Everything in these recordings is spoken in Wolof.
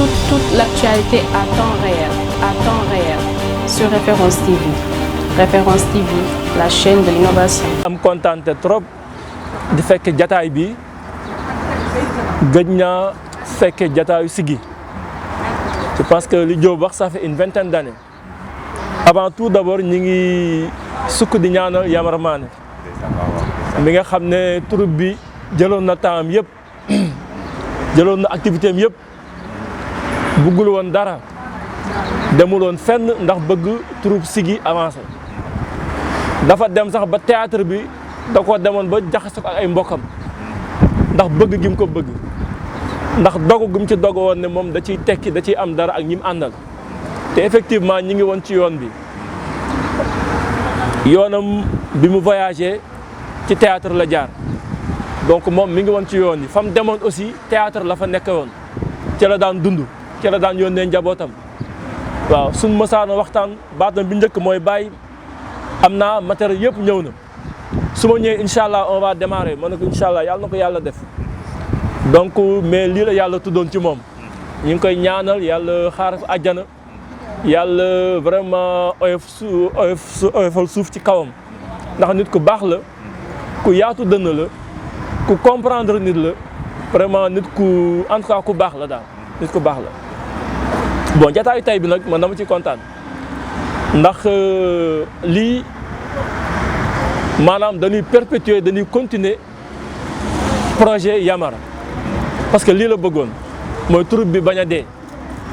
toute l'actualité à temps réel, sur Référence TV. Référence TV, la chaîne de l'innovation. am kontaan trop di fekk jataay bi gëj naa fekk jataayu Siggi. Je pense que li Diop wax ça fait une vingtaine d'années. Avant tout d'abord ñi ngi sukk di ñaanal Yamar Mané mi nga xam ne troupe bi jëloon na temps am yëpp jëloon na activité am yëpp buggul woon dara demul woon fenn ndax bëgg troupe Siggi avancé. Dafa dem sax ba théâtre bi da ko demoon ba jaxase ko ak ay mbokkam ndax bëgg gi mu ko bëgg ndax dogu gi mu ci dogu woon ne moom da ciy tekki da ciy am dara ak ñi mu àndal te effectivement ñi ngi woon ci yoon bi yoonam bi mu voyagé ci théâtre la jaar donc moom mi ngi woon ci yoon yi fa mu demoon aussi théâtre la fa nekk woon ci la daan dund ci la daan yónnee njabootam waaw suñ mësaana waxtaan baatam bi njëkk mooy bàyyi am naa matériel yëpp ñëw na su ma ñëwee incha allah on va démarrer ma ne ko incha allah yàlla na ko yàlla def donc mais lii la yàlla tuddoon ci moom ñu ngi koy ñaanal yàlla xaar fa àjjana yàlla vraiment oyofal suuf ci kawam ndax nit ku baax la ku yaatu dënn la ku comprendre nit la vraiment nit ku en tout cas ku baax la daal nit ku baax la. Bon jataayu tey bi nag man dama ci kontaan ndax lii maanaam dañuy perpétuer dañuy continuer projet Yamar parce que lii la bëggoon mooy troupe bi bañ a dee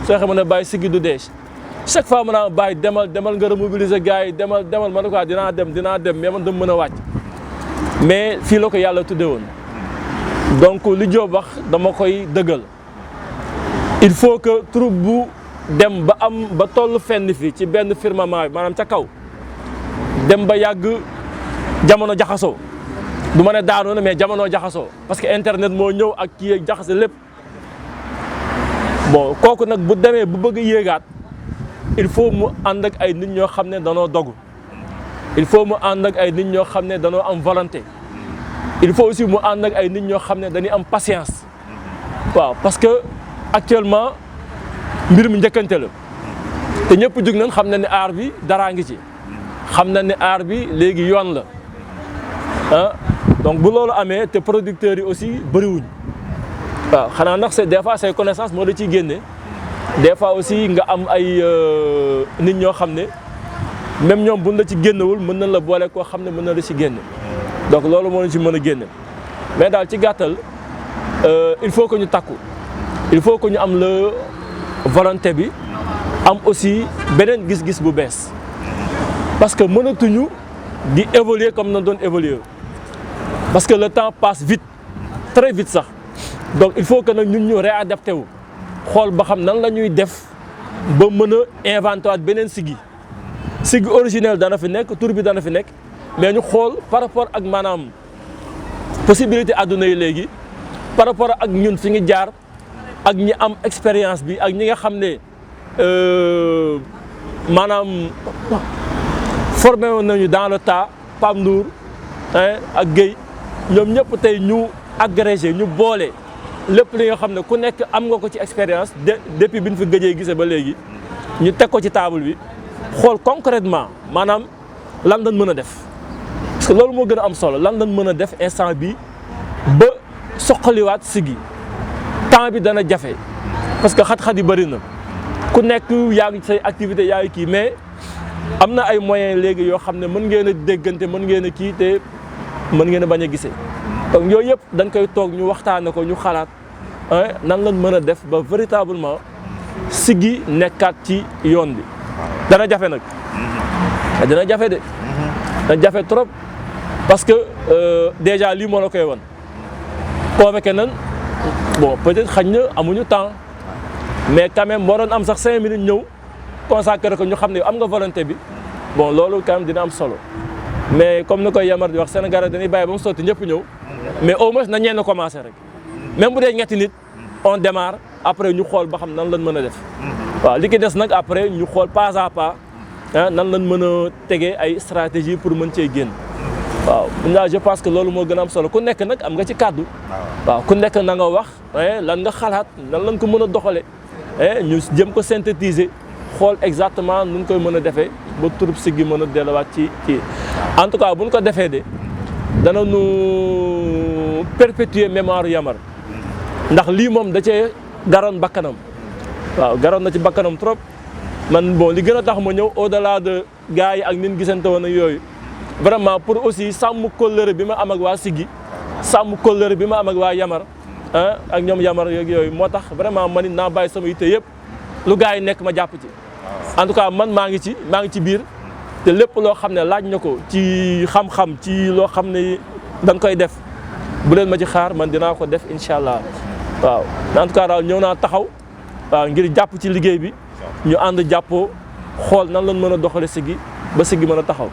soo xam ne bàyyi Siggi du dee chaque fois ma naa bàyyi demal nga remobiliser gars yi demal ma ne ko dinaa dem mais man dama mën a wàcc mais fii la ko yàlla tudde woon donc li Diop wax dama koy dëggal il faut que troupe bu dem ba am ba toll fenn fii ci benn firmament bi maanaam ca kaw dem ba yàgg jamono jaxasoo du ma ne daanu na mais jamono jaxasoo parce que internet moo ñëw ak kii jaxase lépp bon kooku nag bu demee bu bëgg a yéegaat il faut mu ànd ak ay nit ñoo xam ne danoo dogu il faut mu ànd ak ay nit ñoo xam ne danoo am volonté il faut aussi mu ànd ak ay nit ñoo xam ne dañuy am patience waaw parce que actuellement mbir mi njëkkante la te ñëpp jug nañ xam na ne aar bi daraa ngi ci xam na ne aar bi léegi yoon la ah donc bu loolu amee te producteurs yi aussi bëriwuñ waaw xanaa ndax c'est des fois say connaissance moo da ciy génne des fois aussi nga am ay nit ñoo xam ne même ñoom buñ la ci génnewul mën nañ la boole koo xam ne mën na la ci génne donc loolu moo leen ci mën a génne mais daal ci gàttal il faut que ñu takku il faut que ñu am la volonté bi am aussi beneen gis-gis bu bees parce que mënatuñu di évoluer comme na doon évoluer parce que le temps passe vite très vite sax donc il faut que nag ñun ñu réadapté wu xool ba xam nan la ñuy def ba mën a inventé waat beneen Siggi originel dana fi nekk tur bi dana fi nekk mais ñu xool par rapport ak maanaam possibilité àdduna yi léegi par rapport ak ñun fi ngi jaar ak ñi am expérience bi ak ñi nga xam ne maanaam formé woon nañu dans le tas Pape Ndour ak Guèye ñoom ñëpp tey ñu agrégé ñu boole lépp li nga xam ne ku nekk am nga ko ci expérience depuis bi ñu fi gëjee gisee ba léegi ñu teg ko ci table bi xool concrètement maanaam lan lañ mën a def parce que loolu moo gën a am solo lan lañ mën a def instant bi ba soqaliwaat Siggi temps bi dana jafe parce que xat-xat yi bëri na ku nekk yaa ngi say activité yaa ngi kii mais am na ay moyens léegi yoo xam ne mën ngeen a déggante mën ngeen a kii te mën ngeen a bañ a gisee donc yooyu yëpp dañ koy toog ñu waxtaane ko ñu xalaat nan lañ mën a def ba véritablement Siggi nekkaat ci yoon bi dana jafe nag dina jafe de dana jafe trop parce que déjà lii moo la koy wan convoqué nan bon peut-être xañ na amuñu temps mais quand même boo doon am sax 5 minutes ñëw consacré ko ñu xam ne am nga volonté bi bon loolu quand même dina am solo mais comme ni koy Yamar di wax Sénégal dañuy bàyyi ba mu sotti ñëpp ñëw mais au moins na ñenn commencé rek même bu dee ñetti nit on démarre après ñu xool ba xam nan lañ mën a def waaw li ki des nag après ñu xool pas à pas nan lañ mën a tegee ay stratégie pour mën cee génn waaw là je pense que loolu moo gën a am solo ku nekk nag am nga ci kàddu waaw ku nekk na nga wax lan nga xalaat nan lañ ko mën a doxale ñu jëm ko synthétiser xool exactement nu ñu koy mën a defee ba troupe Siggi mën a delluwaat ci kii en tout cas bu ñu ko defee de dana nu perpétuer mémoire Yamar ndax lii moom da cee garoon bakkanam waaw garoon na ci bakkanam trop man bon li gën a tax ma ñëw au delà de gars yi ak nin gisante woon ak yooyu vraiment pour aussi sàmm kóllëre bi ma am ak waa Siggi sàmm kóllëre bi ma am ak waa Yamar ak ñoom Yamar yeeg yooyu moo tax vraiment man it naa bàyyi sama yitte yëpp lu gars yi nekk ma jàpp ci en tout cas man maa ngi ci biir te lépp loo xam ne laaj na ko ci xam-xam ci loo xam ne dañ koy def bu leen ma ci xaar man dinaa ko def incha allah waaw en tout cas daal ñëw naa taxaw waaw ngir jàpp ci liggéey bi ñu ànd jàppoo xool nan lañ mën a doxale Siggi ba Siggi mën a taxaw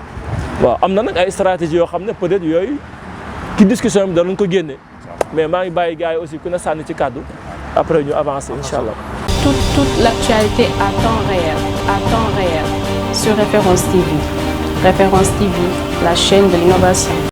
waaw am na nag ay stratégie yoo xam ne peut-être yooyu ci discussion bi danañ ko génne mais maa ngi bàyyi gars yi aussi ku ne sànni ci kàddu après ñu avancer incha allah. Toute l'actualité à temps réel sur Référence TV. Référence TV, la chaîne de l'innovation.